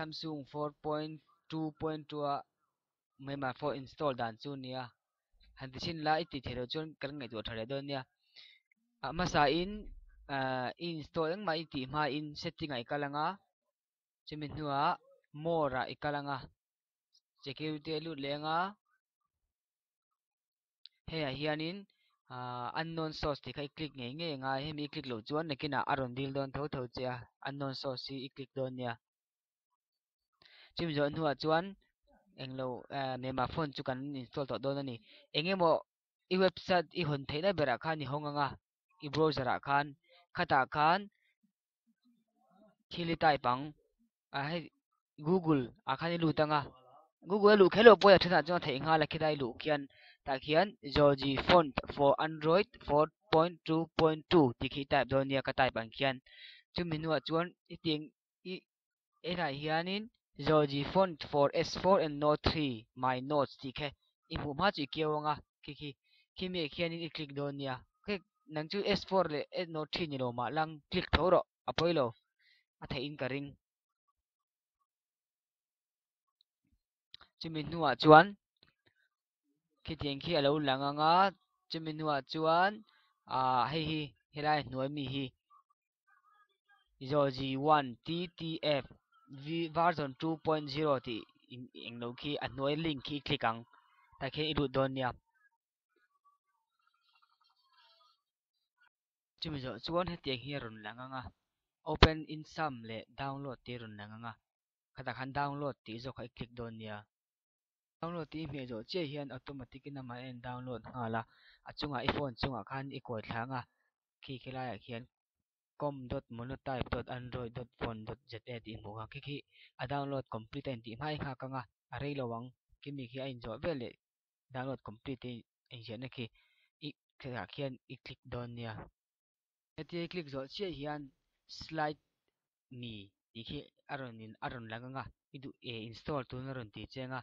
Samsung 4.2.2 mai ma for install dan chu nia han tin la iti thero chon kal ngai tu thare don nia ma sa in install ang ma iti ma in setting ai kalanga chimin nuwa more ikalanga security lu lenga he hianin unknown source thì khai click nghe nghe nga he mi click lo chuan nakina aron dil don tho tho cha unknown source si click don nia chim zo nuwa chuan englo me ma phone chu kan install to don ani engemo I website I hon theina bera khan ni honganga I browser a khan khata khan thili tai pang he google a khan lu tanga google lu khelo poya thana chu thei nga la khidai lu kian ta khian georgie font for android 4.2.2 tikhi type don nia ka type ang khian chu minua chuan I ting I era hianin georgie font for s4 and note 3 my notes tikhe I mu ma chi kiawanga kiki kimi khianin I click don nia ke nang chu s4 le note 3 ni lo ma lang click thoro apoilo a thei in ka ring chu minua chuan khi tiang khi alo langanga chumin nuwa chuan hei hi helai hnuai mi hi Georgie 1 TTF version 2.0 ti englo khi a hnuai link khi click ang ta khe I ru don nia chumi zo chuan he tiang hi ron langanga open in sum le download ti ron langanga khata khan download ti zo khai click don nia download ti me zo che hian automatic in ma en download ngala achunga iphone chunga khan I koi thlanga khi khilai khian com.monotype.android.phone.za ti mu ha khi a download complete en ti mai kha kanga a rei lowang kimi khi a enjoy vele download complete en jena khi I kha khian I click don nia eti click zo che hian slide mi ti khi aron langanga idu install tu na ron ti chenga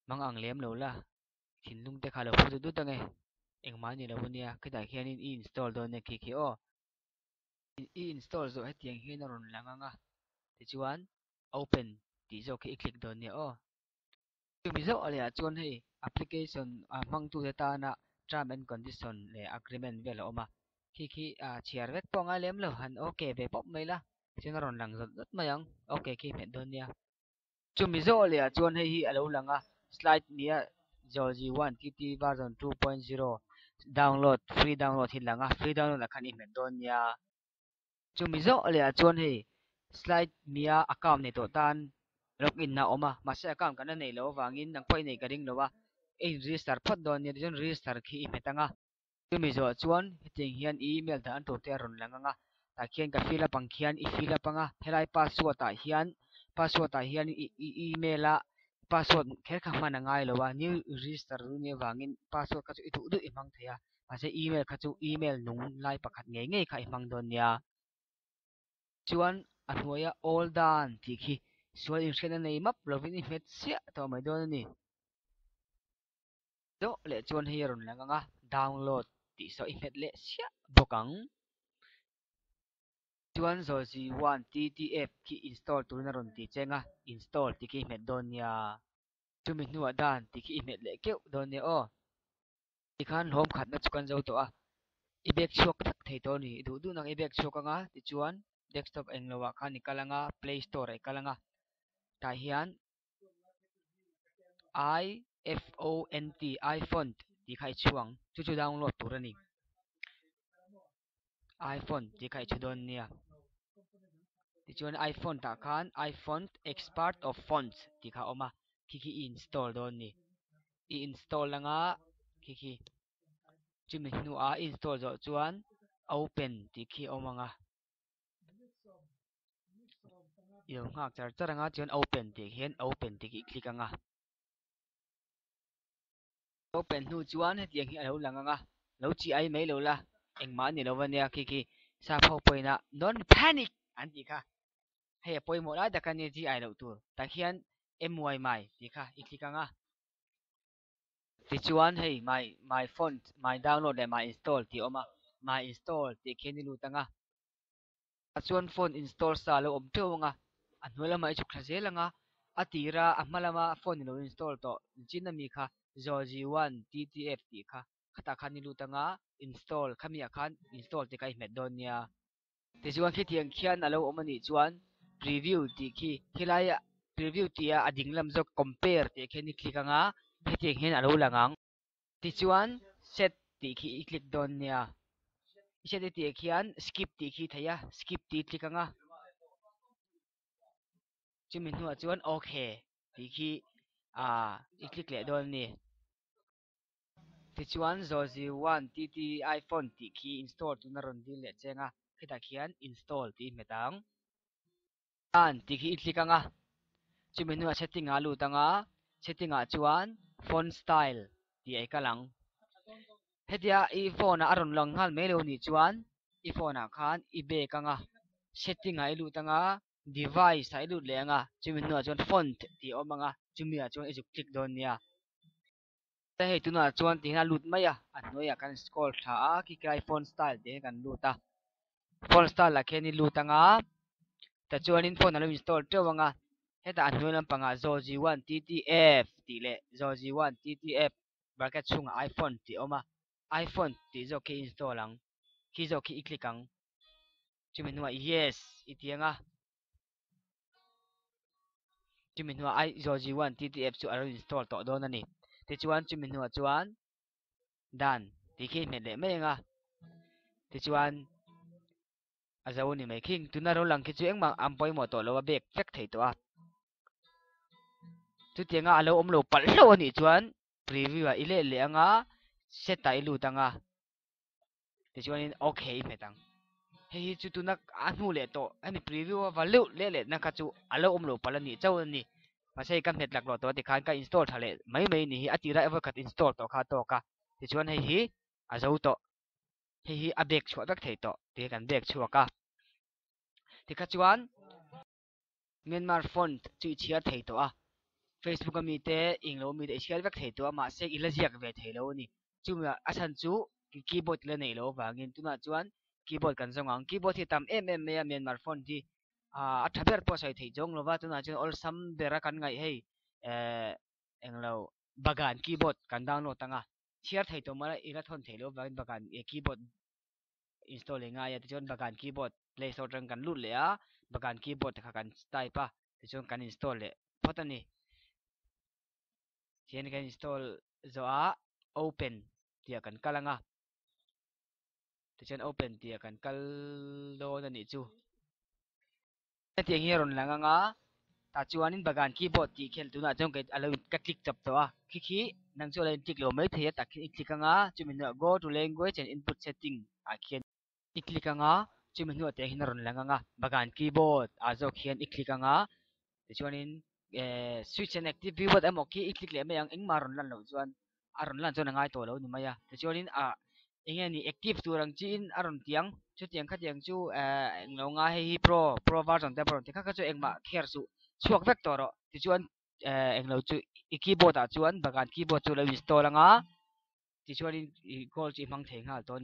mangang lem lo la thinlung te khalo phu du tangai engmani lo nia khita khian in install don ne khi o I install zo hetiang hi na ron langanga ti chuan open ti zo khi click don nia o mi zo ale a chuan hei application mang tu ta na term and condition le agreement vel oma khi chiar vek ponga lem lo han okay ve pop mai la chena ron lang zot mayang okay khi phet don nia chumi zo ale a chuan hei hi alo langa slide nia Georgie 1 TT version 2.0 download free download hi langa free download la khan I met don nia chumi zo ale a chuan hei slide mia account ne to tan login na oma mase account kana nei lo wangin nang poi nei ka ring lowa register phot don nia jon register khi I metanga chumi zo chuan hiting hian email da an to te ron langanga ta khian ka fill up ang khian I fill up anga helai password a hian email a password kher kha mana ngai lowa new register ru ne wangin password ka chu I du du I mang theya mase email ka chu email nung lai pakhat nge nge kha I mang don nia chuan a hnuaia all done ti khi sual in hrian nei map lovin I met sia to mai don ni do le chuan hi ron langanga download ti so I met le sia bokang chuan Georgie 1 TTF khi install tu na ron ti chenga install ti khi met don nia chumi hnuwa dan ti khi met le keu don nia o ti khan home khat na chukan zo to a I back shock thak thei to ni du du nang I back shock anga ti chuan desktop englowa khan nikalanga play store ai kalanga ta hian iphone iphone ti khai chuang chu download turani iphone ti khai chu don nia ti chuan iphone ta khan iphone expert of fonts ti kha oma khi install don ni I install langa khi chumi hnu a install zo chuan open ti khi omanga yo ngak char charanga chuan open ti hian open ti khi click anga open hnu chuan hetiang hi alo langanga lo chi ai mai lo la engma ni lo wania khi sa phau poina non panic an ti kha hei poi mo la da kan ni ji ai lo tur ta khian my mai ti kha I click anga ti chuan hei my font my download le my install ti oma my install ti khen ni lu tanga chuan phone install sa lo om thewanga an nuala mai chu khaze langa atira amalama phone lo install to chinami kha zoji 1 ttf ti kha khata khani lutanga install khami akhan install te kai medonia ti chuan khi tiang khian alo omani chuan preview ti khi hilaya preview tia ading lam zo compare te kheni click anga khi tiang hin alo langang ti chuan set ti khi i click don nia set ti khian skip ti khi thaya skip ti click anga chumin hnuah chuan okay ti khi i click le don ni ti chuan zoji 1 tt iphone ti khi install tuna ron dil le chenga khita khian install ti metang an ti khi i click anga chumin hnuah setting a lutanga setting a chuan font style ti ai kalang hetia i phone a aron lang hal melo ni chuan i phone a khan i back anga setting a ilu tanga device a ilu le anga chumin hnuah chuan font ti omanga chumi a chuan ijuk click don nia ta hei tuna chuan ti na lut maya an noya kan scroll tha a ki kai font style te kan luta font style la kheni lutanga ta chuan in phone alo install tewanga heta an noi lampanga zoji 1 ttf ti le zoji 1 ttf bracket chunga iphone ti oma iphone ti zo ki install ang ki zo ki i click ang chumin hnuah yes itianga chumin hnuah i zoji 1 ttf chu alo install to don ani ti chuan chumin hnuah chuan dan ti khi met le mai nga ti chuan azo ni mai king tunaro lang ki chu engma ampoi mo to lo bek fek thei to a tu tianga alo omlo pallo ani chuan preview a ile le anga seta ilu tanga ti chuan in okay metang hei chu tunak anu le to ani preview wa value le na ka chu alo omlo palani chau ani masai kan het lak lo to ti khan ka install thale mai ni hi atira ever kat install to kha to ka ti chuan hei hi azo to hei hi abek chhuat vek thei to ti kan bek chuaka ti kha chuan Myanmar font chu chia thei to a Facebook mi te inglo mi te share vek thei to ma se ilaziak ve thei lo ni chuma asan chu keyboard le nei lo wangin tuna chuan keyboard kan zongang keyboard hi tam me Myanmar font hi a thaber po sai thei jong lo wa tuna chuan all sam bera kan ngai hei englo bagan keyboard kan download tanga share thei to mara ila thon thei lo wangin bagan keyboard installing a ya ti chuan bagan keyboard play store tang kan lut le a bagan keyboard kha kan type a ti chuan kan install le photani chen kan install zo a open tia kan kalanga ti chuan open tia kan kal do na ni chu tiang hi ron langanga ta chuanin bagan keyboard ti khel tuna chong ke alo ka click chap to a khi nang chu len click lo mai thei ta click anga chumin go to language and input setting a khian i click anga chumin nu te hin ron langanga bagan keyboard a zo khian i click anga ti chuanin switch and active keyboard amo ki i click le mai ang engma ron lan lo chuan aron lan chuan angai to lo ni maya ti chuanin engeni active turang chin aron tiang chu tiang kha tiang chu englo nga hi pro version te pro ti kha chu engma kher chu chuak vek to ro ti chuan englo chu i keyboard a chuan bagan keyboard chu lo install anga ti chuanin i call chi mang thei ngal to ni